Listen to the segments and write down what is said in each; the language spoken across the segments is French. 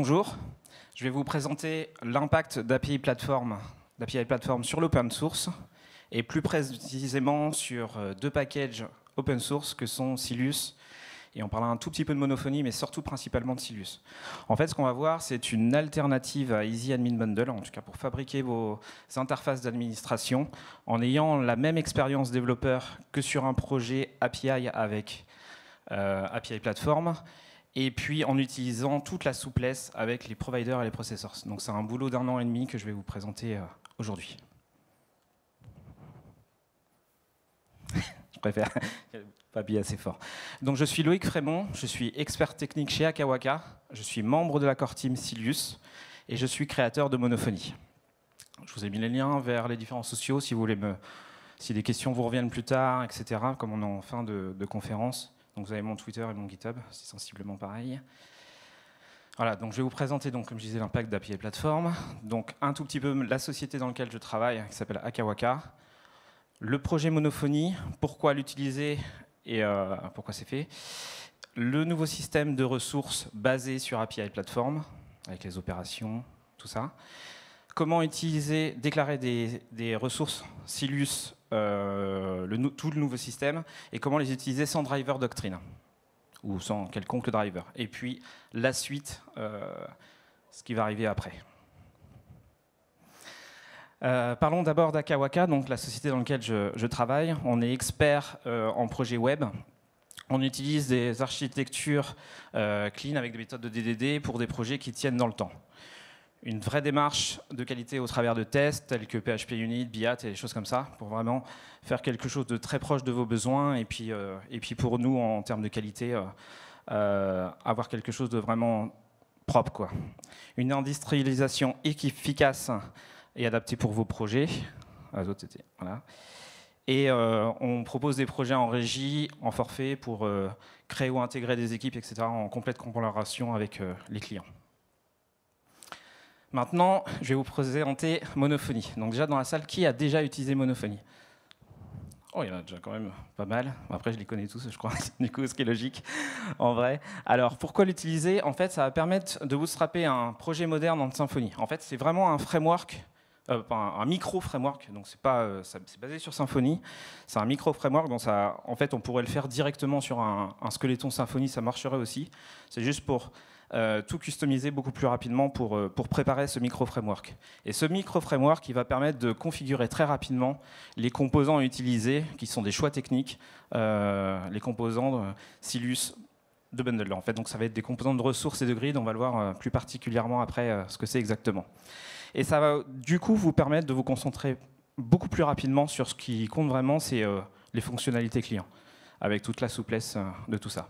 Bonjour, je vais vous présenter l'impact d'API Platform sur l'open source et plus précisément sur deux packages open source que sont Silius, et on parlera un tout petit peu de Monophonie, mais surtout principalement de Silius. En fait, ce qu'on va voir, c'est une alternative à Easy Admin Bundle, en tout cas pour fabriquer vos interfaces d'administration, en ayant la même expérience développeur que sur un projet API avec API Platform, et puis en utilisant toute la souplesse avec les providers et les processors. Donc c'est un boulot d'1 an et demi que je vais vous présenter aujourd'hui. Je préfère pas habiller assez fort. Donc je suis Loïc Frémont, je suis expert technique chez Akawaka, je suis membre de la core team Silius et je suis créateur de Monophonie. Je vous ai mis les liens vers les différents sociaux si vous voulez si des questions vous reviennent plus tard, etc., comme on est en fin de conférence. Donc vous avez mon Twitter et mon GitHub, c'est sensiblement pareil. Voilà, donc je vais vous présenter, donc, comme je disais, l'impact d'API Platform. Donc un tout petit peu la société dans laquelle je travaille, qui s'appelle Akawaka. Le projet Monophonie, pourquoi l'utiliser et pourquoi c'est fait. Le nouveau système de ressources basé sur API Platform, avec les opérations, tout ça. Comment utiliser, déclarer des ressources Silius, tout le nouveau système, et comment les utiliser sans driver doctrine, ou sans quelconque driver. Et puis la suite, ce qui va arriver après. Parlons d'abord d'Akawaka, donc la société dans laquelle je travaille. On est expert en projet web. On utilise des architectures clean avec des méthodes de DDD pour des projets qui tiennent dans le temps. Une vraie démarche de qualité au travers de tests tels que PHP Unit, BIAT et des choses comme ça, pour vraiment faire quelque chose de très proche de vos besoins et puis pour nous, en termes de qualité, avoir quelque chose de vraiment propre, quoi. Une industrialisation efficace et adaptée pour vos projets. Les autres, c'était, voilà. Et on propose des projets en régie, en forfait, pour créer ou intégrer des équipes, etc., en complète collaboration avec les clients. Maintenant, je vais vous présenter Monophonie. Donc déjà dans la salle, qui a déjà utilisé Monophonie? Oh, il y en a déjà quand même pas mal. Après, je les connais tous, je crois, du coup, ce qui est logique, en vrai. Alors, pourquoi l'utiliser? En fait, ça va permettre de bootstrapper un projet moderne en Symfony. En fait, c'est vraiment un framework, un micro-framework, donc c'est basé sur Symfony. C'est un micro-framework, donc ça, en fait, on pourrait le faire directement sur un squeletton Symfony, ça marcherait aussi. C'est juste pour tout customiser beaucoup plus rapidement pour préparer ce micro-framework. Et ce micro-framework, il va permettre de configurer très rapidement les composants utilisés, qui sont des choix techniques, les composants Silius de bundle. En fait, donc ça va être des composants de ressources et de grid, on va le voir plus particulièrement après ce que c'est exactement. Et ça va du coup vous permettre de vous concentrer beaucoup plus rapidement sur ce qui compte vraiment, c'est les fonctionnalités clients, avec toute la souplesse de tout ça.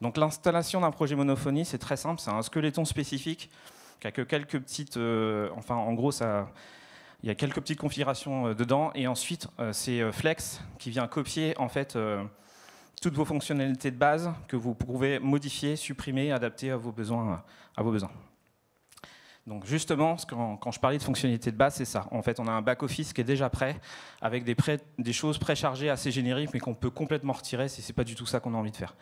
Donc l'installation d'un projet Monophonie, c'est très simple, c'est un squeletton spécifique qui a que quelques petites... enfin, en gros, il y a quelques petites configurations dedans, et ensuite, c'est Flex qui vient copier, en fait, toutes vos fonctionnalités de base que vous pouvez modifier, supprimer, adapter à vos besoins. Donc justement, quand je parlais de fonctionnalités de base, c'est ça. En fait, on a un back-office qui est déjà prêt, avec des choses préchargées assez génériques, mais qu'on peut complètement retirer si ce n'est pas du tout ça qu'on a envie de faire,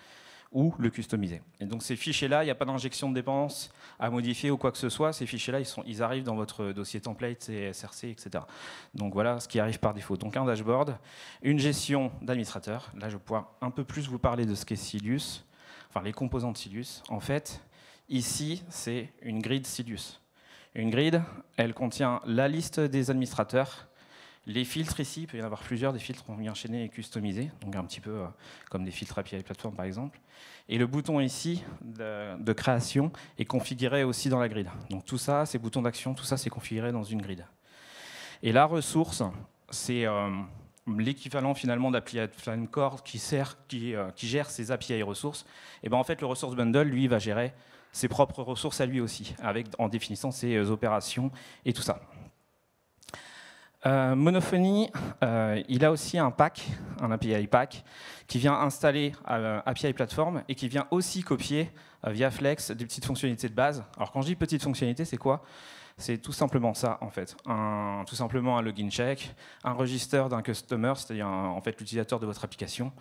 ou le customiser. Et donc ces fichiers-là, il n'y a pas d'injection de dépenses à modifier ou quoi que ce soit. Ces fichiers-là, ils arrivent dans votre dossier template, SRC, etc. Donc voilà ce qui arrive par défaut. Donc un dashboard, une gestion d'administrateur. Là, je vais pouvoir un peu plus vous parler de ce qu'est Silius, enfin les composants de Silius. En fait, ici, c'est une grid Silius. Une grid, elle contient la liste des administrateurs, les filtres ici, il peut y en avoir plusieurs, des filtres qu'on vient enchaîner et customiser, donc un petit peu comme des filtres API Platform par exemple. Et le bouton ici de création est configuré aussi dans la grid. Donc tout ça, ces boutons d'action, tout ça c'est configuré dans une grid. Et la ressource, c'est l'équivalent finalement d'API Platform Core qui gère ses API ressources. Et ben en fait, le Resource Bundle, lui, va gérer ses propres ressources à lui aussi, en définissant ses opérations et tout ça. Monophonie, il a aussi un pack, un API pack, qui vient installer API Platform et qui vient aussi copier via Flex des petites fonctionnalités de base. Alors quand je dis petites fonctionnalités, c'est quoi? C'est tout simplement ça, en fait. Tout simplement un login check, un register d'un customer, c'est-à-dire en fait l'utilisateur de votre application,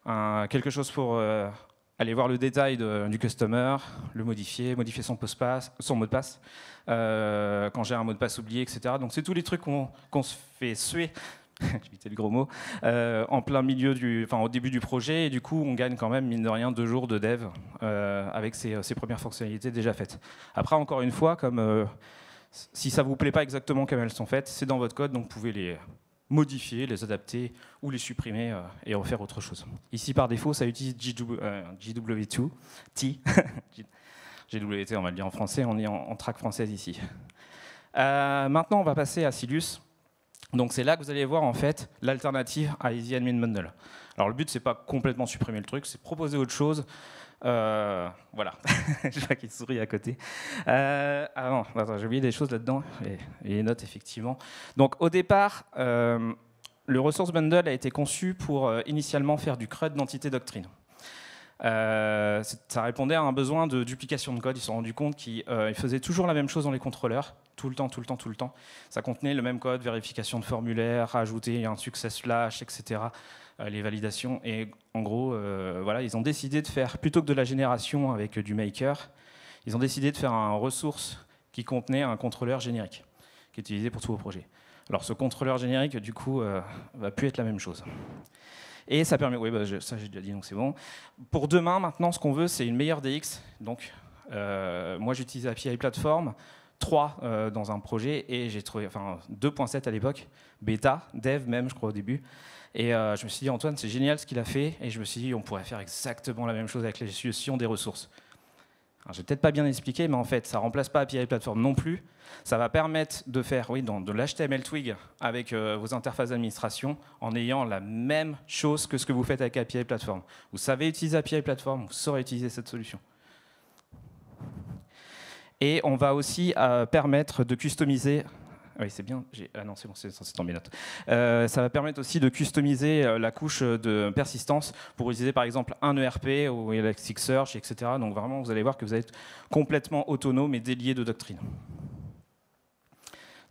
quelque chose pour aller voir le détail du customer, le modifier son mot de passe, quand j'ai un mot de passe oublié, etc. Donc c'est tous les trucs qu'on se fait suer, j'évitais le gros mot, en plein milieu au début du projet, et du coup on gagne quand même, mine de rien, 2 jours de dev avec ces premières fonctionnalités déjà faites. Après, encore une fois, comme si ça ne vous plaît pas exactement comme elles sont faites, c'est dans votre code, donc vous pouvez les modifier, les adapter ou les supprimer et refaire autre chose. Ici, par défaut, ça utilise GW2, T, GWT, on va le dire en français, on est en track française ici. Maintenant, on va passer à Silius. Donc c'est là que vous allez voir en fait l'alternative à Easy Admin Bundle. Alors le but, c'est pas complètement supprimer le truc, c'est proposer autre chose. Voilà, je vois qu'il sourit à côté. Ah non, attends, j'ai oublié des choses là-dedans, et les notes effectivement. Donc au départ, le Resource Bundle a été conçu pour initialement faire du CRUD d'entité doctrine. Ça répondait à un besoin de duplication de code. Ils se sont rendus compte qu'ils faisaient toujours la même chose dans les contrôleurs, tout le temps. Ça contenait le même code, vérification de formulaire, rajouter un success flash, etc. Les validations. Et en gros, voilà, ils ont décidé de faire, plutôt que de la génération avec du maker, ils ont décidé de faire un ressource qui contenait un contrôleur générique, qui est utilisé pour tous vos projets. Alors ce contrôleur générique, du coup, va plus être la même chose. Et ça permet, oui, ça j'ai déjà dit, donc c'est bon. Pour demain, maintenant, ce qu'on veut, c'est une meilleure DX. Donc, moi, j'utilise API Platform 3 dans un projet, et j'ai trouvé, 2.7 à l'époque, bêta, dev même, je crois, au début. Et je me suis dit, Antoine, c'est génial ce qu'il a fait, et je me suis dit, on pourrait faire exactement la même chose avec la gestion des ressources. Je vais peut-être pas bien expliquer, mais en fait, ça ne remplace pas API Platform non plus. Ça va permettre de faire de l'HTML Twig avec vos interfaces d'administration en ayant la même chose que ce que vous faites avec API Platform. Vous savez utiliser API Platform, vous saurez utiliser cette solution. Et on va aussi permettre de customiser. Oui, c'est bien. Ah non, c'est bon, c'est dans mes notes. Ça va permettre aussi de customiser la couche de persistance pour utiliser par exemple un ERP ou Elasticsearch, etc. Donc vraiment, vous allez voir que vous allez être complètement autonome et délié de doctrine.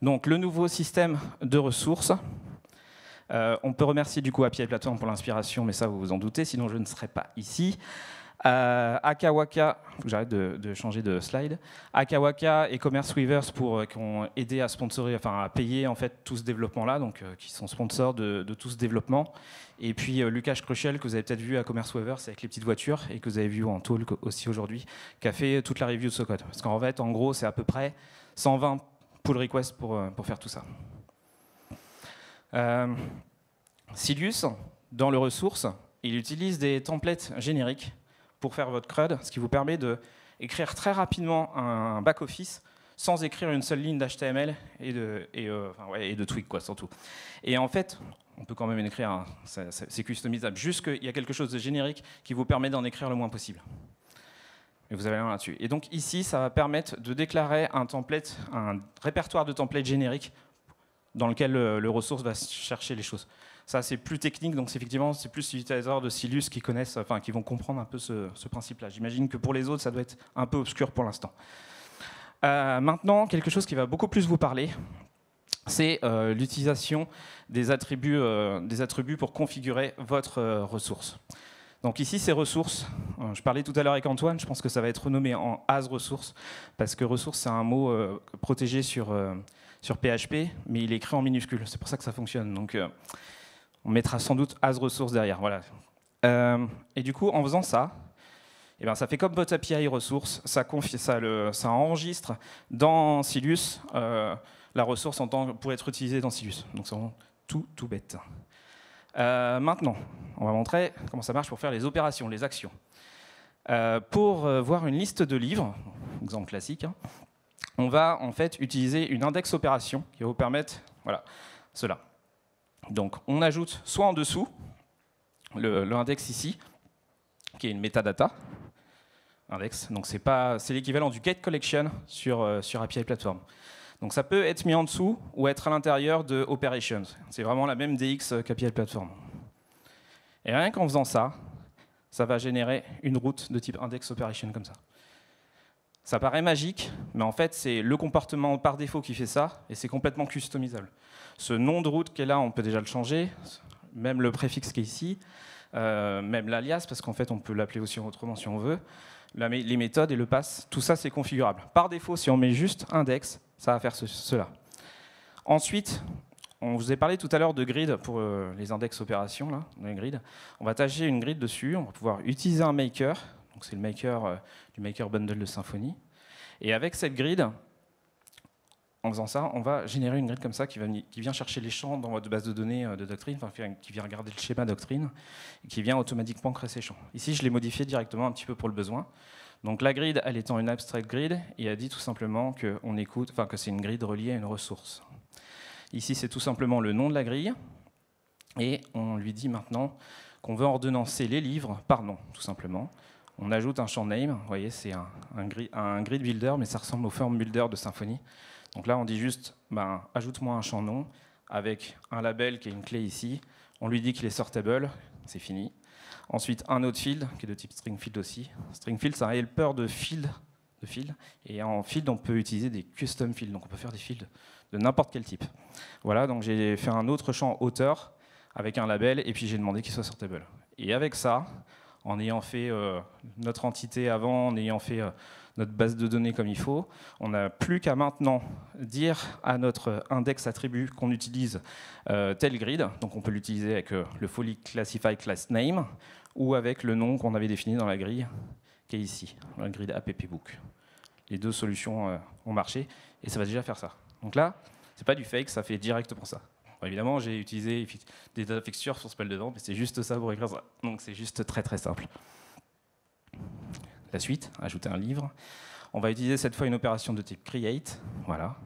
Donc le nouveau système de ressources. On peut remercier du coup API Platform pour l'inspiration, mais ça vous vous en doutez, sinon je ne serais pas ici. Akawaka, faut que j'arrête de changer de slide. Akawaka et Commerce Weavers qui ont aidé à sponsorer, à payer en fait tout ce développement-là, donc qui sont sponsors de tout ce développement. Et puis Lucas Cruciel, que vous avez peut-être vu à Commerce Weavers avec les petites voitures, et que vous avez vu en talk aussi aujourd'hui, qui a fait toute la review de ce code. Parce qu'en fait, en gros, c'est à peu près 120 pull requests pour faire tout ça. Silius, dans le ressource, il utilise des templates génériques pour faire votre CRUD, ce qui vous permet d'écrire très rapidement un back-office sans écrire une seule ligne d'HTML et de Twig, quoi, surtout. Et en fait, on peut quand même en écrire, c'est customisable, juste qu'il y a quelque chose de générique qui vous permet d'en écrire le moins possible. Et vous avez la main là-dessus. Et donc ici, ça va permettre de déclarer un répertoire de templates génériques dans lequel le ressource va chercher les choses. Ça, c'est plus technique, donc effectivement, c'est plus les utilisateurs de Silius qui connaissent, qui vont comprendre un peu ce principe-là. J'imagine que pour les autres, ça doit être un peu obscur pour l'instant. Maintenant, quelque chose qui va beaucoup plus vous parler, c'est l'utilisation des attributs pour configurer votre ressource. Donc ici, ces ressources, je parlais tout à l'heure avec Antoine, je pense que ça va être renommé en as ressources, parce que ressource, c'est un mot protégé sur PHP, mais il est écrit en minuscule, c'est pour ça que ça fonctionne. Donc on mettra sans doute as ressources derrière. Voilà. Et du coup, en faisant ça, eh bien, ça fait comme votre API ressource, ça enregistre dans Silius la ressource pour être utilisée dans Silius. Donc c'est vraiment tout bête. Maintenant, on va montrer comment ça marche pour faire les opérations, les actions. Pour voir une liste de livres, exemple classique, on va en fait utiliser une index opération qui va vous permettre, voilà, cela. Donc on ajoute soit en dessous l'index ici, qui est une metadata index. Donc c'est l'équivalent du get collection sur API Platform. Donc ça peut être mis en dessous ou être à l'intérieur de operations. C'est vraiment la même DX qu'API Platform. Et rien qu'en faisant ça, ça va générer une route de type index operation comme ça. Ça paraît magique, mais en fait, c'est le comportement par défaut qui fait ça, et c'est complètement customisable. Ce nom de route qui est là, on peut déjà le changer, même le préfixe qui est ici. même l'alias, parce qu'en fait, on peut l'appeler aussi autrement si on veut, les méthodes et le pass, tout ça, c'est configurable. Par défaut, si on met juste index, ça va faire cela. Ensuite, on vous a parlé tout à l'heure de grid pour les index opérations, là, les grids. On va attacher une grid dessus, on va pouvoir utiliser un maker, donc c'est le maker du maker bundle de Symfony. Et avec cette grid, en faisant ça, on va générer une grid comme ça qui vient chercher les champs dans votre base de données de doctrine, enfin, qui vient regarder le schéma doctrine, et qui vient automatiquement créer ces champs. Ici, je l'ai modifié directement un petit peu pour le besoin. Donc la grid, elle étant une abstract grid, et elle dit tout simplement que c'est une grid reliée à une ressource. Ici, c'est tout simplement le nom de la grille, et on lui dit maintenant qu'on veut ordonnancer les livres par nom, tout simplement. On ajoute un champ name, vous voyez, c'est un grid builder, mais ça ressemble au form builder de Symfony. Donc là, on dit juste, ajoute-moi un champ nom avec un label qui est une clé ici. On lui dit qu'il est sortable, c'est fini. Ensuite, un autre field, qui est de type string field aussi. String field, c'est un helper de field. Et en field, on peut utiliser des custom fields. Donc on peut faire des fields de n'importe quel type. Voilà, donc j'ai fait un autre champ auteur avec un label, et puis j'ai demandé qu'il soit sortable. Et avec ça, en ayant fait notre entité avant, en ayant fait notre base de données comme il faut, on n'a plus qu'à maintenant dire à notre index attribut qu'on utilise tel grid, donc on peut l'utiliser avec le fully classify class name, ou avec le nom qu'on avait défini dans la grille, qui est ici, la grille appbook. Les deux solutions ont marché, et ça va déjà faire ça. Donc là, c'est pas du fake, ça fait directement ça. Bon, évidemment, j'ai utilisé des data fixtures sur spell dedans, mais c'est juste ça pour écrire ça. Donc c'est juste très très simple. La suite, ajouter un livre. On va utiliser cette fois une opération de type create. Voilà.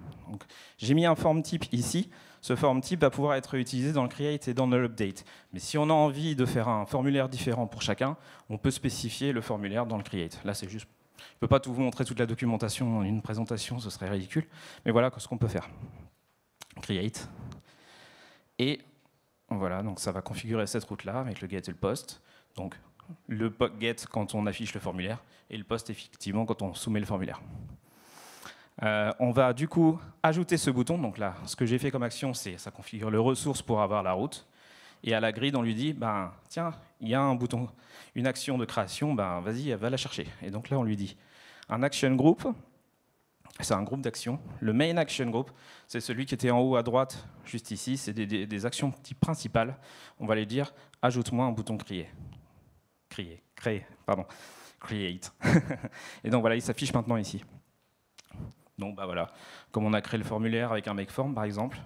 J'ai mis un form type ici. Ce form type va pouvoir être utilisé dans le create et dans le update. Mais si on a envie de faire un formulaire différent pour chacun, on peut spécifier le formulaire dans le create. Là, c'est juste. Je ne peux pas tout vous montrer toute la documentation en une présentation, ce serait ridicule. Mais voilà ce qu'on peut faire. Create. Et voilà, donc ça va configurer cette route-là avec le get et le post. Donc le get quand on affiche le formulaire et le post effectivement quand on soumet le formulaire. On va du coup ajouter ce bouton. Donc là, ce que j'ai fait comme action, c'est ça configure le ressource pour avoir la route. Et à la grid, on lui dit, tiens, il y a un bouton, une action de création, vas-y, va la chercher. Et donc là, on lui dit un action group. C'est un groupe d'actions. Le main action group, c'est celui qui était en haut à droite, juste ici. C'est des actions type principales. On va les dire, ajoute-moi un bouton créer. Create. Et donc voilà, il s'affiche maintenant ici. Donc voilà, comme on a créé le formulaire avec un makeform par exemple,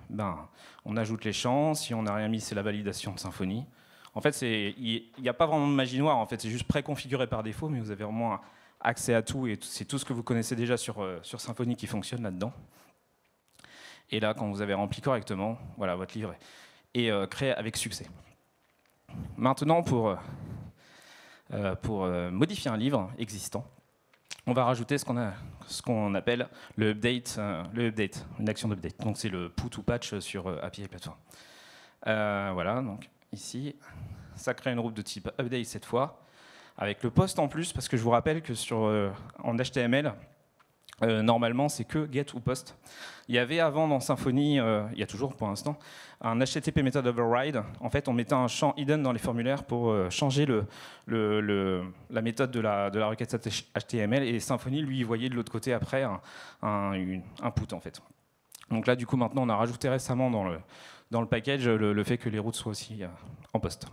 on ajoute les champs. Si on n'a rien mis, c'est la validation de Symfony. En fait, il n'y a pas vraiment de magie noire. En fait, c'est juste préconfiguré par défaut, mais vous avez vraiment accès à tout, et c'est tout ce que vous connaissez déjà sur Symfony qui fonctionne là-dedans. Et là, quand vous avez rempli correctement, voilà, votre livre est créé avec succès. Maintenant, pour modifier un livre existant, on va rajouter ce qu'on appelle le update, une action d'update. Donc c'est le put ou patch sur API Platform. Voilà, donc ici, ça crée une route de type update cette fois, avec le post en plus, parce que je vous rappelle que en HTML, normalement, c'est que get ou post. Il y avait avant dans Symfony, il y a toujours pour l'instant, un HTTP method override. En fait, on mettait un champ hidden dans les formulaires pour changer la méthode de la requête HTML, et Symfony, lui, voyait de l'autre côté après un put, en fait. Donc là, du coup, maintenant, on a rajouté récemment dans le package le fait que les routes soient aussi en post.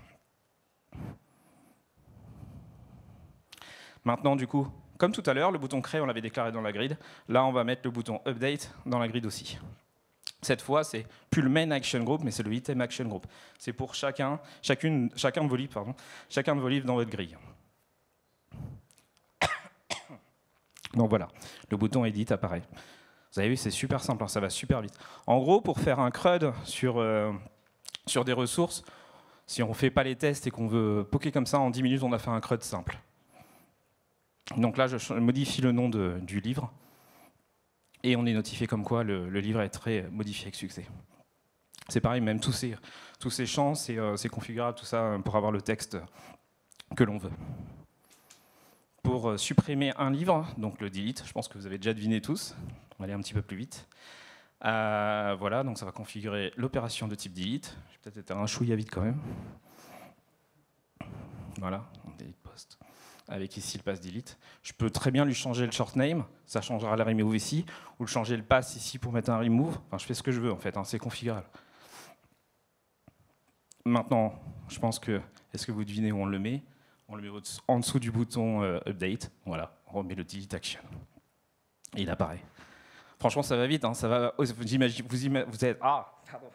Maintenant, du coup, comme tout à l'heure, le bouton créer, on l'avait déclaré dans la grid. Là, on va mettre le bouton update dans la grid aussi. Cette fois, c'est plus le main action group, mais c'est le item action group. C'est pour chacun de vos livres dans votre grille. Donc voilà, le bouton edit apparaît. Vous avez vu, c'est super simple, hein, ça va super vite. En gros, pour faire un CRUD sur des ressources, si on ne fait pas les tests et qu'on veut poker comme ça, en 10 minutes, on a fait un CRUD simple. Donc là, je modifie le nom du livre, et on est notifié comme quoi le livre est très modifié avec succès. C'est pareil, même tous ces champs, c'est configurable, tout ça, pour avoir le texte que l'on veut. Pour supprimer un livre, donc le delete, je pense que vous avez déjà deviné tous, on va aller un petit peu plus vite. Voilà, donc ça va configurer l'opération de type delete. Je vais peut-être être un chouïa vite quand même. Voilà, on delete post. Avec ici le pass delete. Je peux très bien lui changer le short name, ça changera le remove ici, ou le changer le pass ici pour mettre un remove. Enfin, je fais ce que je veux en fait, hein, c'est configurable. Maintenant, je pense que, est-ce que vous devinez où on le met? On le met en dessous du bouton update. Voilà, on remet le delete action. Et il apparaît. Franchement, ça va vite, hein, ça va. Vous êtes. Ah, pardon.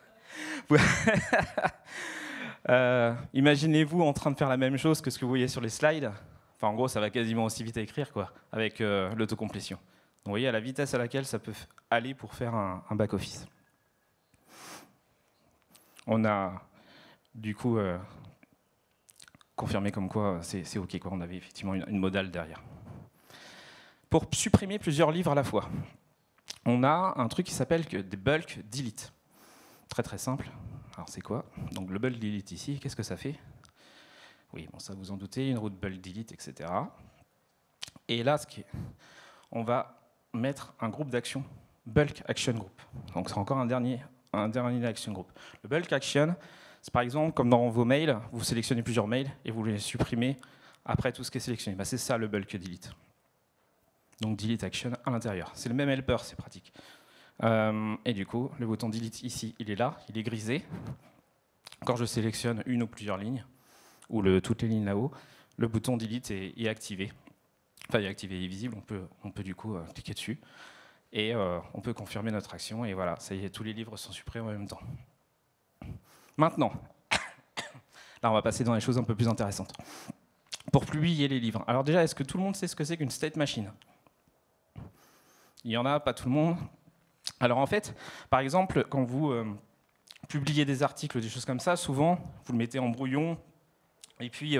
Imaginez-vous en train de faire la même chose que ce que vous voyez sur les slides. Enfin, en gros, ça va quasiment aussi vite à écrire, quoi, avec l'autocomplétion. Donc, vous voyez à la vitesse à laquelle ça peut aller pour faire un back-office. On a, du coup, confirmé comme quoi c'est OK, quoi. On avait effectivement une modale derrière. Pour supprimer plusieurs livres à la fois, on a un truc qui s'appelle des bulk delete. Très très simple. Alors c'est quoi? Donc le bulk delete ici, qu'est-ce que ça fait? Oui, bon, ça vous en doutez, une route bulk delete, etc. Et là, on va mettre un groupe d'action, bulk action group. Donc c'est encore un dernier action group. Le bulk action, c'est par exemple comme dans vos mails, vous sélectionnez plusieurs mails et vous les supprimez après tout ce qui est sélectionné. Bah, c'est ça le bulk delete. Donc delete action à l'intérieur. C'est le même helper, c'est pratique. Et du coup, le bouton delete ici, il est là, il est grisé. Quand je sélectionne une ou plusieurs lignes, ou toutes les lignes là-haut, le bouton delete est activé. Enfin, il est activé, il est visible, on peut du coup cliquer dessus. Et on peut confirmer notre action, et voilà, ça y est, tous les livres sont supprimés en même temps. Maintenant, là on va passer dans les choses un peu plus intéressantes. Pour publier les livres. Alors déjà, est-ce que tout le monde sait ce que c'est qu'une state machine? Il y en a, pas tout le monde. Alors en fait, par exemple, quand vous publiez des articles, des choses comme ça, souvent, vous le mettez en brouillon, et puis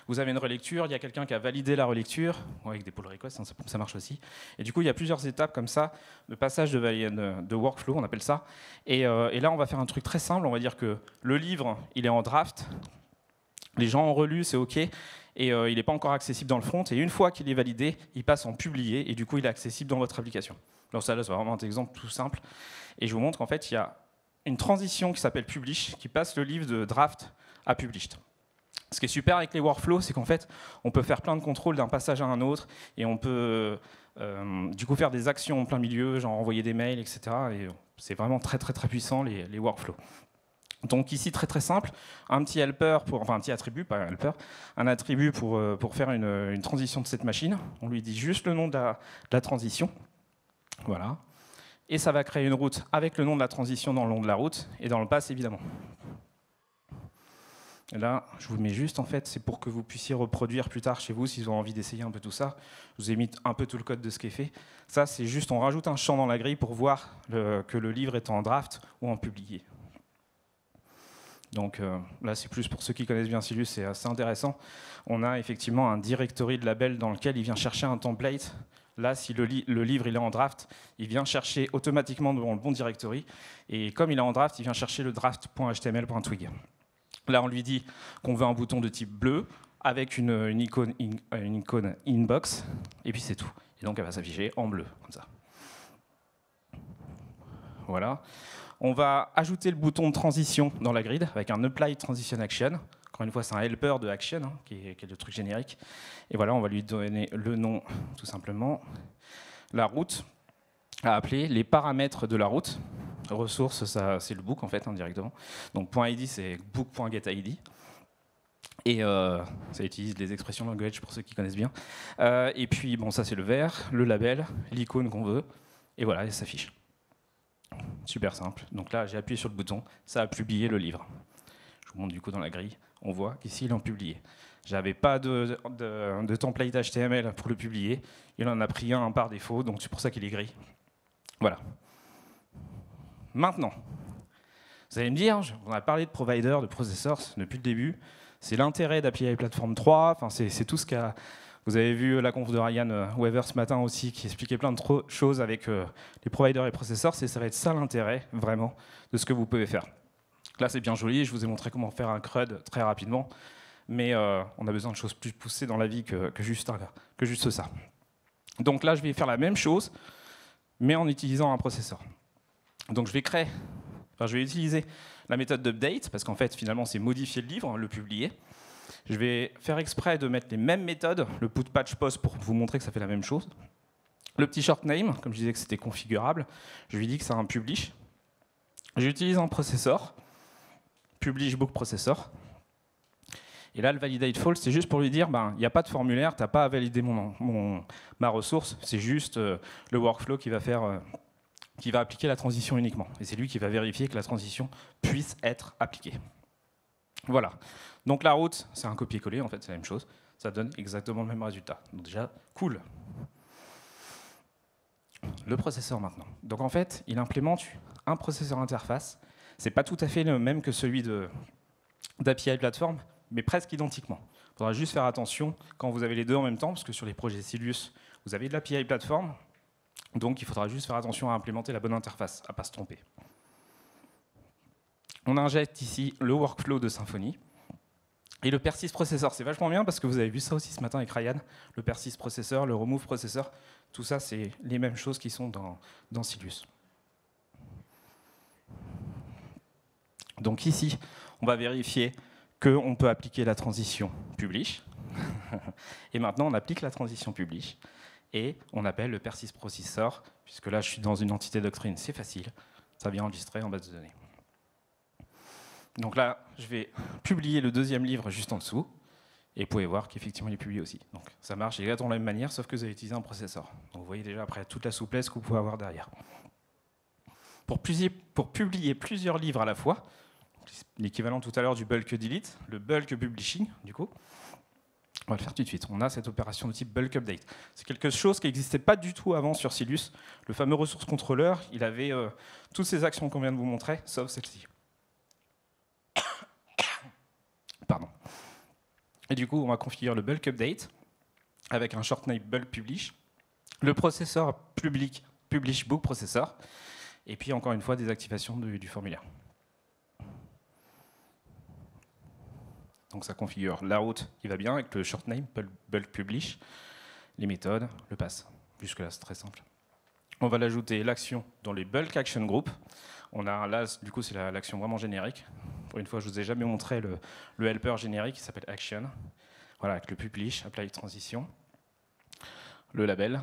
vous avez une relecture, il y a quelqu'un qui a validé la relecture, avec des pull requests, hein, ça marche aussi. Et du coup, il y a plusieurs étapes comme ça, de passage de workflow, on appelle ça. Et là, on va faire un truc très simple, on va dire que le livre, il est en draft, les gens ont relu, c'est OK, et il n'est pas encore accessible dans le front, et une fois qu'il est validé, il passe en publié, et du coup, il est accessible dans votre application. Alors ça, là, c'est vraiment un exemple tout simple. Et je vous montre qu'en fait, il y a une transition qui s'appelle Publish, qui passe le livre de draft à Published. Ce qui est super avec les workflows, c'est qu'en fait, on peut faire plein de contrôles d'un passage à un autre, et on peut du coup faire des actions en plein milieu, genre envoyer des mails, etc. Et c'est vraiment très très très puissant, les workflows. Donc ici, très très simple, un petit helper, enfin un petit attribut, pas un helper, un attribut pour faire une transition de cette machine. On lui dit juste le nom de la transition. Voilà. Et ça va créer une route avec le nom de la transition dans le nom de la route et dans le pass, évidemment. Et là, je vous mets juste, en fait, c'est pour que vous puissiez reproduire plus tard chez vous, si vous avez envie d'essayer un peu tout ça. Je vous ai mis un peu tout le code de ce qui est fait. Ça, c'est juste, on rajoute un champ dans la grille pour voir que le livre est en draft ou en publié. Donc là, c'est plus pour ceux qui connaissent bien Silus, c'est assez intéressant. On a effectivement un directory de label dans lequel il vient chercher un template. Là, si le livre il est en draft, il vient chercher automatiquement dans le bon directory. Et comme il est en draft, il vient chercher le draft.html.twig. Là, on lui dit qu'on veut un bouton de type bleu avec une icône inbox, et puis c'est tout. Et donc, elle va s'afficher en bleu, comme ça. Voilà. On va ajouter le bouton de transition dans la grid avec un apply transition action. Encore une fois, c'est un helper de action, hein, qui est le truc générique. Et voilà, on va lui donner le nom, tout simplement. La route à appeler, les paramètres de la route. Ressources, c'est le book, en fait, directement. Donc, .id, c'est book.getID. Et ça utilise les expressions language pour ceux qui connaissent bien. Et puis, bon, ça, c'est le vert, le label, l'icône qu'on veut. Et voilà, elle s'affiche. Super simple. Donc là, j'ai appuyé sur le bouton, ça a publié le livre. Je vous montre du coup dans la grille. On voit qu'ici, ils l'ont publié. J'avais pas de template HTML pour le publier. Il en a pris un par défaut, donc c'est pour ça qu'il est gris. Voilà. Maintenant, vous allez me dire, on a parlé de provider, de processors depuis le début. C'est l'intérêt d'API Platform 3. Enfin, c'est tout ce qu'a... Vous avez vu la conf de Ryan Weaver ce matin aussi, qui expliquait plein de choses avec les providers et processors. Ça va être ça l'intérêt, vraiment, de ce que vous pouvez faire. Là, c'est bien joli. Je vous ai montré comment faire un CRUD très rapidement. Mais on a besoin de choses plus poussées dans la vie que juste ça. Donc là, je vais faire la même chose, mais en utilisant un processeur. Donc je vais utiliser la méthode d'update, parce qu'en fait, finalement, c'est modifier le livre, le publier. Je vais faire exprès de mettre les mêmes méthodes, le put patch post pour vous montrer que ça fait la même chose. Le petit short name, comme je disais que c'était configurable, je lui dis que c'est un publish. J'utilise un processor, publish book processor. Et là, le validate false, c'est juste pour lui dire, il n'y a pas de formulaire, tu n'as pas à valider ma ressource, c'est juste le workflow qui va appliquer la transition uniquement. Et c'est lui qui va vérifier que la transition puisse être appliquée. Voilà. Donc la route, c'est un copier-coller, en fait, c'est la même chose. Ça donne exactement le même résultat. Donc déjà, cool. Le processeur maintenant. Donc en fait, il implémente un processeur interface. C'est pas tout à fait le même que celui d'API Platform, mais presque identiquement. Il faudra juste faire attention quand vous avez les deux en même temps, parce que sur les projets Silius, vous avez de l'API Platform, donc il faudra juste faire attention à implémenter la bonne interface, à ne pas se tromper. On injecte ici le workflow de Symfony. Et le persist processor, c'est vachement bien parce que vous avez vu ça aussi ce matin avec Ryan. Le persist processor, le remove processor, tout ça, c'est les mêmes choses qui sont dans Silius. Donc ici, on va vérifier qu'on peut appliquer la transition publish. Et maintenant, on applique la transition publish. Et on appelle le persist processor, puisque là, je suis dans une entité doctrine, c'est facile. Ça vient enregistrer en base de données. Donc là, je vais publier le deuxième livre juste en dessous. Et vous pouvez voir qu'effectivement, il est publié aussi. Donc ça marche exactement de la même manière, sauf que vous avez utilisé un processeur. Donc vous voyez déjà après toute la souplesse que vous pouvez avoir derrière. Pour publier plusieurs livres à la fois, l'équivalent tout à l'heure du bulk delete, le bulk publishing, du coup, on va le faire tout de suite. On a cette opération de type bulk update. C'est quelque chose qui n'existait pas du tout avant sur Silius. Le fameux ressource controller, il avait toutes ces actions qu'on vient de vous montrer, sauf celle-ci. Pardon. Et du coup, on va configurer le bulk update avec un short name bulk publish, le processeur publish book processor, et puis encore une fois des activations du formulaire. Donc ça configure la route qui va bien avec le short name bulk publish, les méthodes, le pass. Jusque là, c'est très simple. On va l'ajouter l'action dans les bulk action group. On a là, du coup, c'est l'action vraiment générique. Pour une fois, je vous ai jamais montré le helper générique qui s'appelle action. Voilà, avec le publish, apply transition, le label,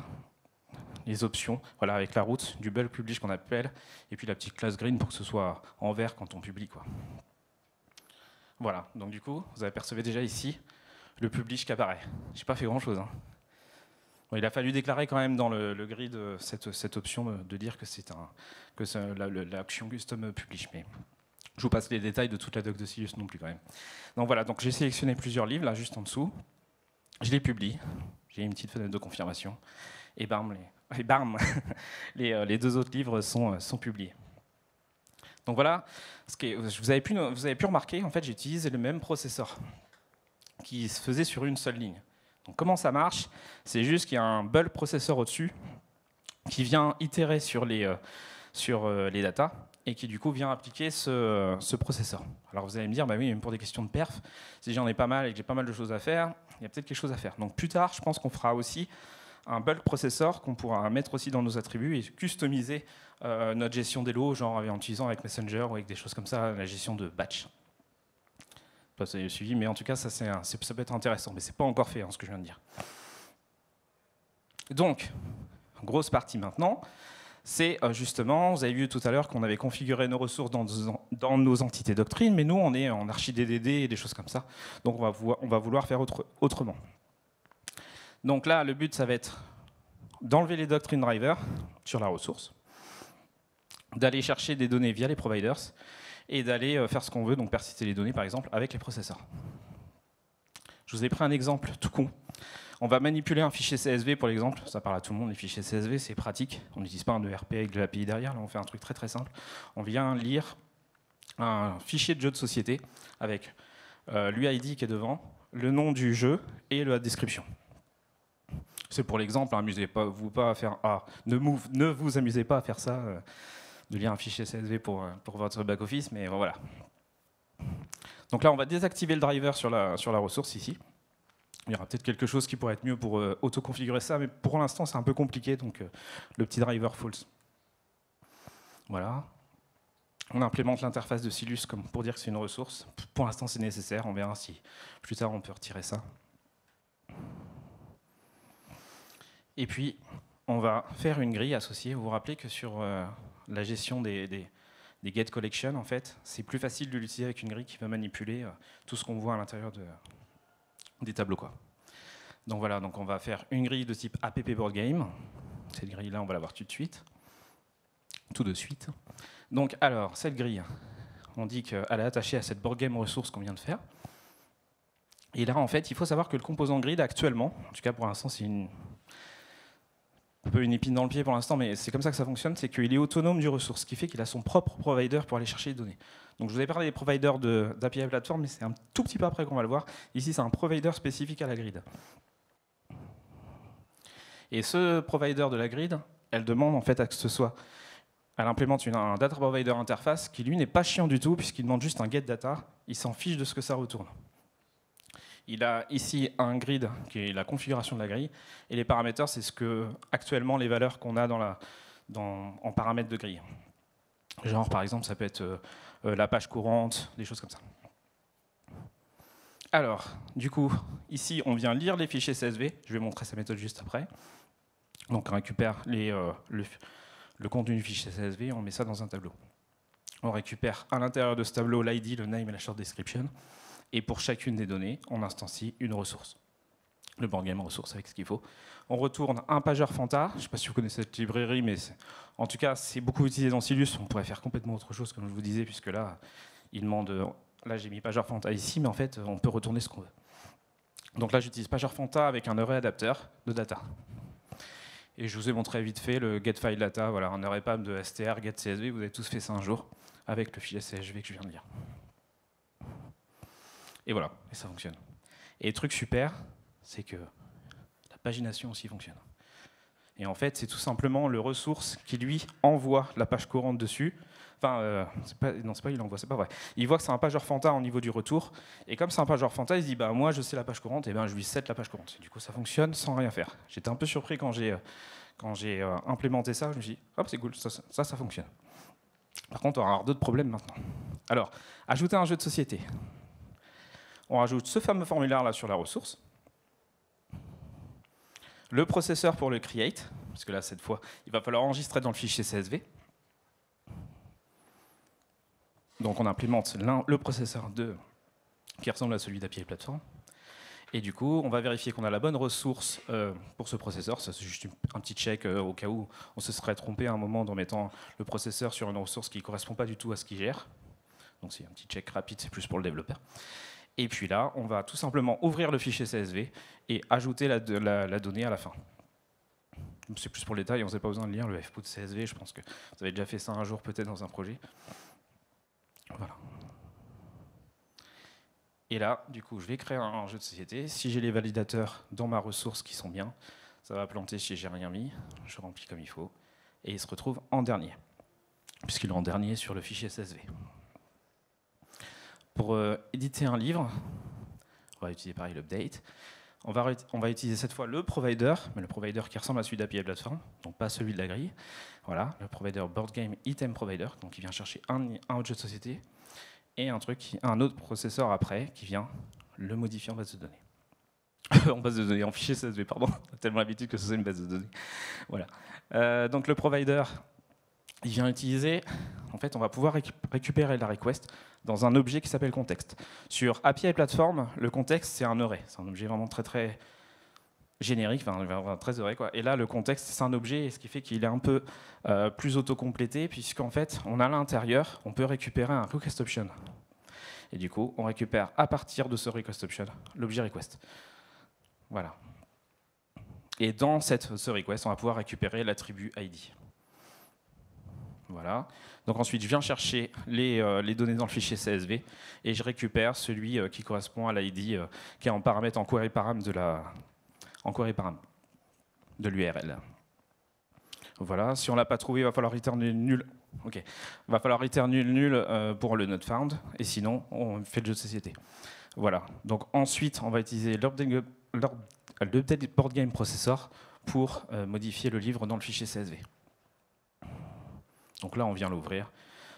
les options, voilà, avec la route du bulk publish qu'on appelle, et puis la petite classe green pour que ce soit en vert quand on publie, quoi. Voilà, donc du coup, vous apercevez déjà ici le publish qui apparaît. Je n'ai pas fait grand-chose. Hein. Bon, il a fallu déclarer quand même dans le grid cette option de dire que c'est l'action custom publish. Mais je vous passe les détails de toute la doc de Silius non plus quand même. Donc voilà, donc j'ai sélectionné plusieurs livres, là juste en dessous. Je les publie. J'ai une petite fenêtre de confirmation. Et bam, les deux autres livres sont publiés. Donc voilà, vous avez pu remarquer, en fait, j'ai utilisé le même processeur qui se faisait sur une seule ligne. Donc comment ça marche? C'est juste qu'il y a un bulk processeur au-dessus qui vient itérer sur les datas et qui du coup vient appliquer ce processeur. Alors vous allez me dire, bah oui, même pour des questions de perf, si j'en ai pas mal et que j'ai pas mal de choses à faire, il y a peut-être quelque chose à faire. Donc plus tard, je pense qu'on fera aussi un bulk processor qu'on pourra mettre aussi dans nos attributs et customiser notre gestion des lots, genre en utilisant avec Messenger ou avec des choses comme ça, la gestion de batch. Pas ça, suivi, mais en tout cas, ça peut être intéressant, mais c'est pas encore fait, hein, ce que je viens de dire. Donc, grosse partie maintenant, c'est justement, vous avez vu tout à l'heure qu'on avait configuré nos ressources dans nos entités doctrines, mais nous, on est en archi-DDD et des choses comme ça, donc on va vouloir faire autrement. Donc là, le but, ça va être d'enlever les doctrine drivers sur la ressource, d'aller chercher des données via les providers, et d'aller faire ce qu'on veut, donc persister les données, par exemple, avec les processeurs. Je vous ai pris un exemple tout con. On va manipuler un fichier CSV, pour l'exemple. Ça parle à tout le monde, les fichiers CSV, c'est pratique. On n'utilise pas un ERP avec de l'API derrière. Là, on fait un truc très très simple. On vient lire un fichier de jeu de société avec l'UID qui est devant, le nom du jeu et la description. C'est pour l'exemple, amusez-vous pas à faire ne vous amusez pas à faire ça. De lire un fichier CSV pour votre back-office, mais voilà. Donc là, on va désactiver le driver sur la ressource ici. Il y aura peut-être quelque chose qui pourrait être mieux pour auto-configurer ça, mais pour l'instant, c'est un peu compliqué, donc le petit driver false. Voilà. On implémente l'interface de Silus comme pour dire que c'est une ressource. Pour l'instant, c'est nécessaire. On verra si plus tard on peut retirer ça. Et puis, on va faire une grille associée. Vous vous rappelez que sur la gestion des get collection, en fait, c'est plus facile de l'utiliser avec une grille qui va manipuler tout ce qu'on voit à l'intérieur des tableaux, quoi. Donc voilà, donc on va faire une grille de type app board game. Cette grille-là, on va la voir tout de suite. Donc alors, cette grille, on dit qu'elle est attachée à cette board game ressource qu'on vient de faire. Et là, en fait, il faut savoir que le composant grid, actuellement, en tout cas pour l'instant, c'est un peu une épine dans le pied pour l'instant, mais c'est comme ça que ça fonctionne, c'est qu'il est autonome du ressource, ce qui fait qu'il a son propre provider pour aller chercher les données. Donc je vous ai parlé des providers d'API Platform, mais c'est un tout petit peu après qu'on va le voir. Ici, c'est un provider spécifique à la grid. Et ce provider de la grid, elle demande en fait à que ce soit... Elle implémente un data provider interface qui, lui, n'est pas chiant du tout, puisqu'il demande juste un get data. Il s'en fiche de ce que ça retourne. Il a ici un grid qui est la configuration de la grille, et les paramètres, c'est ce que actuellement les valeurs qu'on a en paramètres de grille. Genre, par exemple, ça peut être la page courante, des choses comme ça. Alors, du coup, ici, on vient lire les fichiers CSV. Je vais montrer sa méthode juste après. Donc, on récupère le contenu du fichier CSV, on met ça dans un tableau. On récupère à l'intérieur de ce tableau l'ID, le name et la short description. Et pour chacune des données, on instancie une ressource. Le board game ressource avec ce qu'il faut. On retourne un pageur Fanta. Je ne sais pas si vous connaissez cette librairie, mais en tout cas, c'est beaucoup utilisé dans Silus. On pourrait faire complètement autre chose, comme je vous disais, puisque là, il demande... Là, j'ai mis pageur Fanta ici, mais en fait, on peut retourner ce qu'on veut. Donc là, j'utilise pageur Fanta avec un array adapteur de data. Et je vous ai montré vite fait le getFileData, voilà, un array PAM de str, getCSV. Vous avez tous fait ça un jour avec le fichier CSV que je viens de lire. Et voilà, et ça fonctionne. Et le truc super, c'est que la pagination aussi fonctionne. Et en fait, c'est tout simplement le ressource qui, lui, envoie la page courante dessus. Enfin, non, c'est pas il envoie, c'est pas vrai. Il voit que c'est un pageur Fanta au niveau du retour. Et comme c'est un pageur Fanta, il se dit, bah, moi, je sais la page courante, et ben, je lui set la page courante. Et du coup, ça fonctionne sans rien faire. J'étais un peu surpris quand j'ai implémenté ça. Je me suis dit, hop, c'est cool, ça fonctionne. Par contre, on va avoir d'autres problèmes maintenant. Alors, ajouter un jeu de société. On rajoute ce fameux formulaire-là sur la ressource. Le processeur pour le create, parce que là, cette fois, il va falloir enregistrer dans le fichier CSV. Donc on implémente le processeur qui ressemble à celui d'API Platform. Et du coup, on va vérifier qu'on a la bonne ressource pour ce processeur. Ça, c'est juste un petit check au cas où on se serait trompé à un moment en mettant le processeur sur une ressource qui ne correspond pas du tout à ce qu'il gère. Donc c'est un petit check rapide, c'est plus pour le développeur. Et puis là, on va tout simplement ouvrir le fichier CSV et ajouter la donnée à la fin. C'est plus pour le détail, on n'a pas besoin de lire le fput CSV. Je pense que vous avez déjà fait ça un jour peut-être dans un projet. Voilà. Et là, du coup, je vais créer un jeu de société. Si j'ai les validateurs dans ma ressource qui sont bien, ça va planter si j'ai rien mis. Je remplis comme il faut. Et il se retrouve en dernier, puisqu'il est en dernier sur le fichier CSV. Pour éditer un livre, on va utiliser pareil l'update. On va utiliser cette fois le provider, mais le provider qui ressemble à celui d'API Platform, donc pas celui de la grille. Voilà, le provider Board Game Item Provider, donc il vient chercher un autre jeu de société, et un autre processeur après qui vient le modifier en base de données. En base de données, en fichier CSV, pardon. On a tellement l'habitude que ce soit une base de données. Voilà. Donc le provider, il vient utiliser, en fait, on va pouvoir récupérer la request dans un objet qui s'appelle contexte. Sur API Platform, le contexte, c'est un array. C'est un objet vraiment très, très générique, enfin, très array, quoi. Et là, le contexte, c'est un objet, ce qui fait qu'il est un peu plus autocomplété, puisqu'en fait, on a à l'intérieur, on peut récupérer un request option. Et du coup, on récupère à partir de ce request option l'objet request. Voilà. Et dans ce request, on va pouvoir récupérer l'attribut ID. Voilà. Donc ensuite, je viens chercher les données dans le fichier CSV et je récupère celui qui correspond à l'ID qui est en paramètre en query param de l'URL. Voilà. Si on l'a pas trouvé, il va falloir returner nul. Ok. Il va falloir returner nul pour le not found et sinon on fait le jeu de société. Voilà. Donc ensuite, on va utiliser l'update board game processor pour modifier le livre dans le fichier CSV. Donc là, on vient l'ouvrir.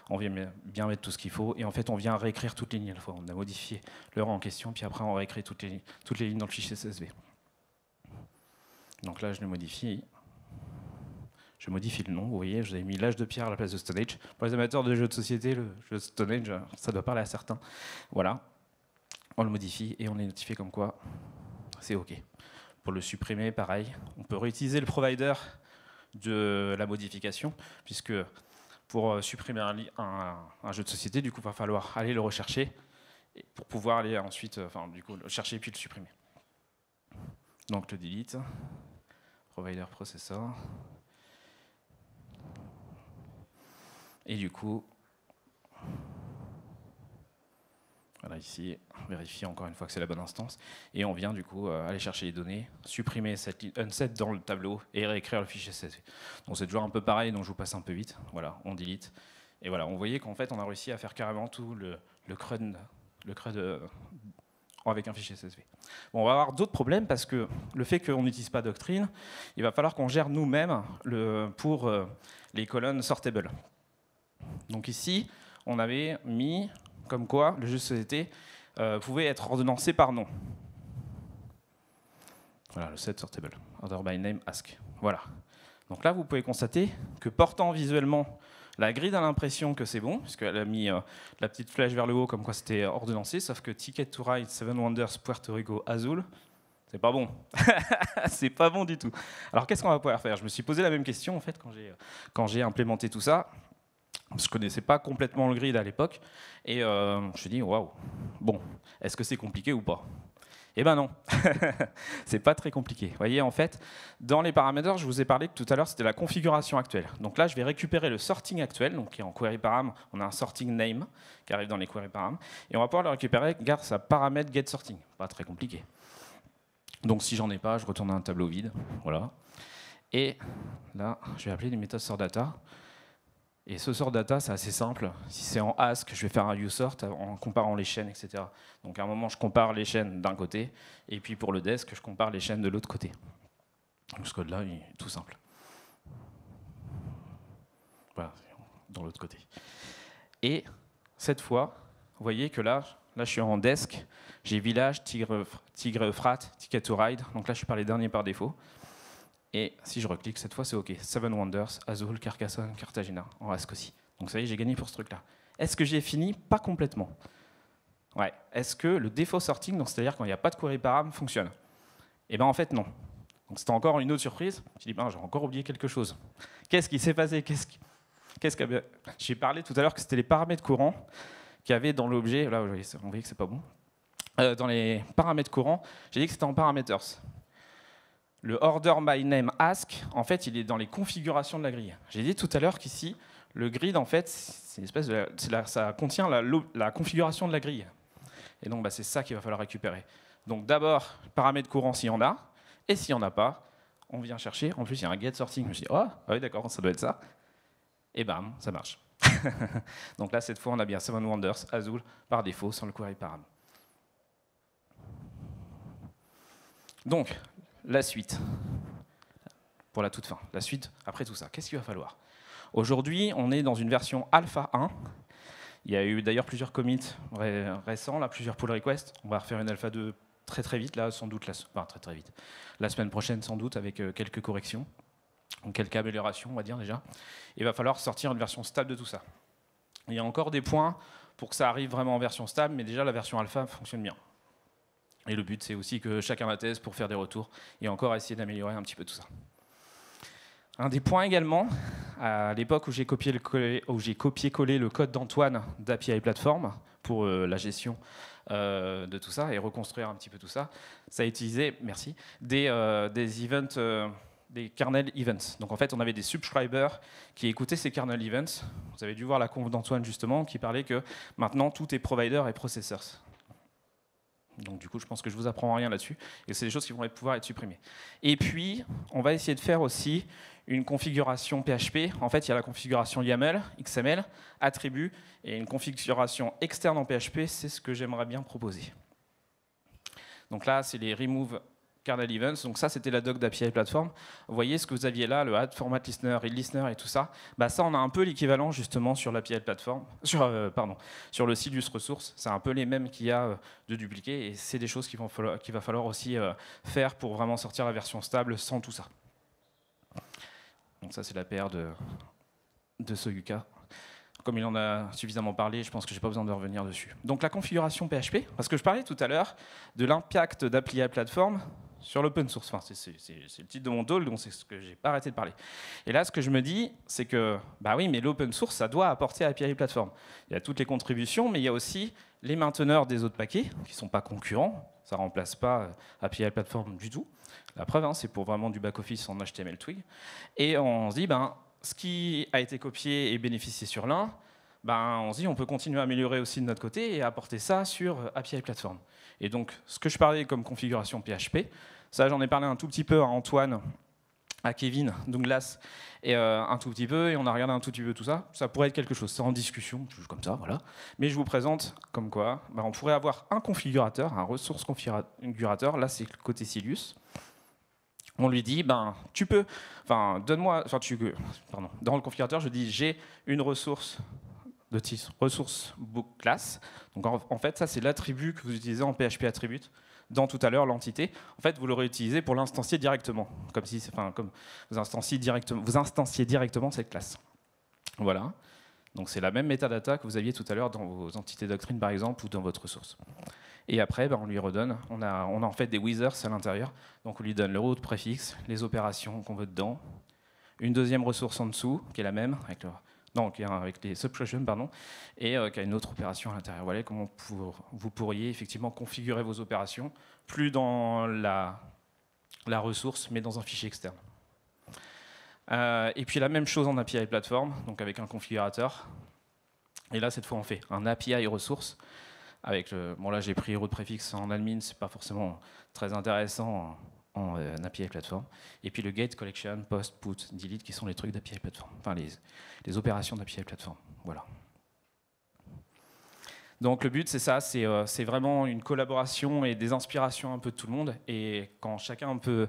on vient bien mettre tout ce qu'il faut, et en fait, on vient réécrire toutes les lignes à la fois. On a modifié le rang en question, puis après, on réécrit toutes les lignes dans le fichier CSV. Donc là, je le modifie. Je modifie le nom, vous voyez, je vous ai mis l'âge de pierre à la place de Stone Age. Pour les amateurs de jeux de société, le jeu Stone Age, ça doit parler à certains. Voilà, on le modifie et on est notifié comme quoi c'est OK. Pour le supprimer, pareil, on peut réutiliser le provider de la modification, puisque pour supprimer un jeu de société, du coup, il va falloir aller le rechercher pour pouvoir aller ensuite, du coup, le chercher puis le supprimer. Donc le delete, provider processor. Et du coup, voilà ici, on vérifie encore une fois que c'est la bonne instance. Et on vient du coup aller chercher les données, supprimer cette ligne unset dans le tableau et réécrire le fichier CSV. Donc c'est toujours un peu pareil, donc je vous passe un peu vite. Voilà, on delete. Et voilà, on voyait qu'en fait on a réussi à faire carrément tout le CRUD avec un fichier CSV. Bon, on va avoir d'autres problèmes parce que le fait qu'on n'utilise pas Doctrine, il va falloir qu'on gère nous-mêmes pour les colonnes sortable. Donc ici, on avait mis comme quoi le jeu de société pouvait être ordonnancé par nom. Voilà, le set sortable, order by name ask. Voilà. Donc là, vous pouvez constater que portant visuellement la grille a l'impression que c'est bon, puisqu'elle a mis la petite flèche vers le haut comme quoi c'était ordonnancé, sauf que Ticket to Ride, Seven Wonders, Puerto Rico, Azul, c'est pas bon. C'est pas bon du tout. Alors qu'est-ce qu'on va pouvoir faire? Je me suis posé la même question en fait quand j'ai implémenté tout ça. Je ne connaissais pas complètement le grid à l'époque, et je me suis dit, waouh, bon, est-ce que c'est compliqué ou pas? Eh ben non, c'est pas très compliqué. Vous voyez, en fait, dans les paramètres, je vous ai parlé que tout à l'heure, c'était la configuration actuelle. Donc là, je vais récupérer le sorting actuel, donc qui est en query param, on a un sorting name qui arrive dans les query param, et on va pouvoir le récupérer grâce à paramètre get sorting. Pas très compliqué. Donc si j'en ai pas, je retourne à un tableau vide, voilà. Et là, je vais appeler les méthodes sortData. Et ce sort data, c'est assez simple. Si c'est en ask, je vais faire un uSort en comparant les chaînes, etc. Donc à un moment, je compare les chaînes d'un côté, et puis pour le desk, je compare les chaînes de l'autre côté. Donc ce code-là, il est tout simple. Voilà, dans l'autre côté. Et cette fois, vous voyez que là je suis en desk, j'ai village, tigre frat, ticket to ride. Donc là, je suis par les derniers par défaut. Et si je reclique, cette fois, c'est OK. Seven Wonders, Azul, Carcassonne, Cartagena, en Ask aussi. Donc ça y est, j'ai gagné pour ce truc-là. Est-ce que j'ai fini? Pas complètement. Ouais. Est-ce que le default sorting, c'est-à-dire quand il n'y a pas de query param, fonctionne? Eh bien, en fait, non. Donc c'était encore une autre surprise. J'ai dit, j'ai encore oublié quelque chose. Qu'est-ce qui s'est passé? J'ai parlé tout à l'heure que c'était les paramètres courants qu'il y avait dans l'objet. Là, on voyait que c'est pas bon. Dans les paramètres courants, j'ai dit que c'était en parameters. Le order by name ask, en fait, il est dans les configurations de la grille. J'ai dit tout à l'heure qu'ici, le grid, en fait, c'est une espèce ça contient la configuration de la grille. Et donc, c'est ça qu'il va falloir récupérer. Donc, d'abord, paramètre courant s'il y en a, et s'il n'y en a pas, on vient chercher. En plus, il y a un get sorting. Je me suis dit, ah oui, d'accord, ça doit être ça. Et bam, ça marche. Donc là, cette fois, on a bien Seven Wonders, Azul, par défaut, sans le query param. Donc, la suite, pour la toute fin. La suite, après tout ça, qu'est-ce qu'il va falloir? Aujourd'hui, on est dans une version alpha 1. Il y a eu d'ailleurs plusieurs commits récents, là, plusieurs pull requests. On va refaire une alpha 2 très très vite, là, sans doute, très vite. La semaine prochaine, sans doute, avec quelques corrections, donc quelques améliorations, on va dire déjà. Il va falloir sortir une version stable de tout ça. Il y a encore des points pour que ça arrive vraiment en version stable, mais déjà la version alpha fonctionne bien. Et le but, c'est aussi que chacun atteste pour faire des retours et encore essayer d'améliorer un petit peu tout ça. Un des points également, à l'époque où j'ai copié-collé le code d'Antoine d'API Platform pour la gestion de tout ça et reconstruire un petit peu tout ça, ça a utilisé, merci, des events, des kernel events. Donc en fait, on avait des subscribers qui écoutaient ces kernel events. Vous avez dû voir la conf d'Antoine justement qui parlait que maintenant tout est provider et processors. Donc du coup, je pense que je vous apprends rien là-dessus. Et c'est des choses qui vont pouvoir être supprimées. Et puis, on va essayer de faire aussi une configuration PHP. En fait, il y a la configuration YAML, XML, attributs, et une configuration externe en PHP. C'est ce que j'aimerais bien proposer. Donc là, c'est les remove kernel events. Donc ça, c'était la doc d'API Platform. Vous voyez ce que vous aviez là, le add format listener, read listener et tout ça. Bah, ça, on a un peu l'équivalent justement sur l'API Platform, sur le Silius Ressource. C'est un peu les mêmes qu'il y a de dupliquer et c'est des choses qu'il va falloir aussi faire pour vraiment sortir la version stable sans tout ça. Donc ça, c'est la PR de Soyuka. Comme il en a suffisamment parlé, je pense que je n'ai pas besoin de revenir dessus. Donc la configuration PHP, parce que je parlais tout à l'heure de l'impact d'API Platform sur l'open source. Enfin, c'est le titre de mon talk, donc c'est ce que je n'ai pas arrêté de parler. Et là, ce que je me dis, c'est que, bah oui, mais l'open source, ça doit apporter API Platform. Il y a toutes les contributions, mais il y a aussi les mainteneurs des autres paquets, qui ne sont pas concurrents. Ça ne remplace pas API Platform du tout. La preuve, hein, c'est pour vraiment du back-office en HTML Twig. Et on se dit, ben, ce qui a été copié et bénéficié sur l'un, ben, on se dit on peut continuer à améliorer aussi de notre côté et apporter ça sur API Platform. Et donc, ce que je parlais comme configuration PHP, ça j'en ai parlé un tout petit peu à Antoine, à Kevin, Douglas, et un tout petit peu, et on a regardé un tout petit peu tout ça. Ça pourrait être quelque chose, c'est en discussion, comme ça, voilà. Mais je vous présente comme quoi, ben, on pourrait avoir un configurateur, un ressource configurateur, là c'est le côté Silius. On lui dit, ben, tu peux, enfin, donne-moi, enfin, pardon, dans le configurateur, je dis, j'ai une ressource de type ressource book class. Donc, en fait, ça, c'est l'attribut que vous utilisez en PHP attribute dans tout à l'heure l'entité. En fait, vous l'aurez utilisé pour l'instancier directement, comme vous instanciez directement cette classe. Voilà. Donc, c'est la même metadata que vous aviez tout à l'heure dans vos entités doctrine, par exemple, ou dans votre ressource. Et après, ben, on lui redonne, on a en fait des withers à l'intérieur, donc on lui donne le root préfixe, les opérations qu'on veut dedans, une deuxième ressource en dessous, qui est la même, avec les subscriptions, pardon, et qui a une autre opération à l'intérieur. Voilà comment vous pourriez effectivement configurer vos opérations, plus dans la ressource, mais dans un fichier externe. Et puis la même chose en API Platform, donc avec un configurateur. Et là, cette fois, on fait un API ressource. Avec bon là j'ai pris root préfixe en admin, c'est pas forcément très intéressant en API Platform. Et puis le get, collection, post, put, delete qui sont les trucs d'API Platform, enfin les opérations d'API Platform. Voilà. Donc le but c'est ça, c'est vraiment une collaboration et des inspirations un peu de tout le monde. Et quand chacun peut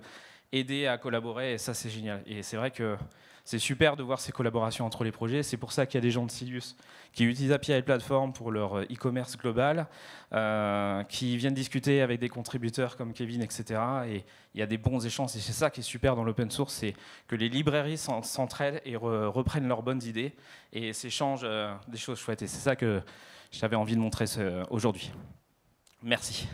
aider à collaborer, et ça c'est génial. Et c'est vrai que c'est super de voir ces collaborations entre les projets. C'est pour ça qu'il y a des gens de Silius qui utilisent API Platform pour leur e-commerce global, qui viennent discuter avec des contributeurs comme Kevin, etc. Et il y a des bons échanges. Et c'est ça qui est super dans l'open source, c'est que les librairies s'entraident et reprennent leurs bonnes idées et s'échangent des choses chouettes. Et c'est ça que j'avais envie de montrer aujourd'hui. Merci.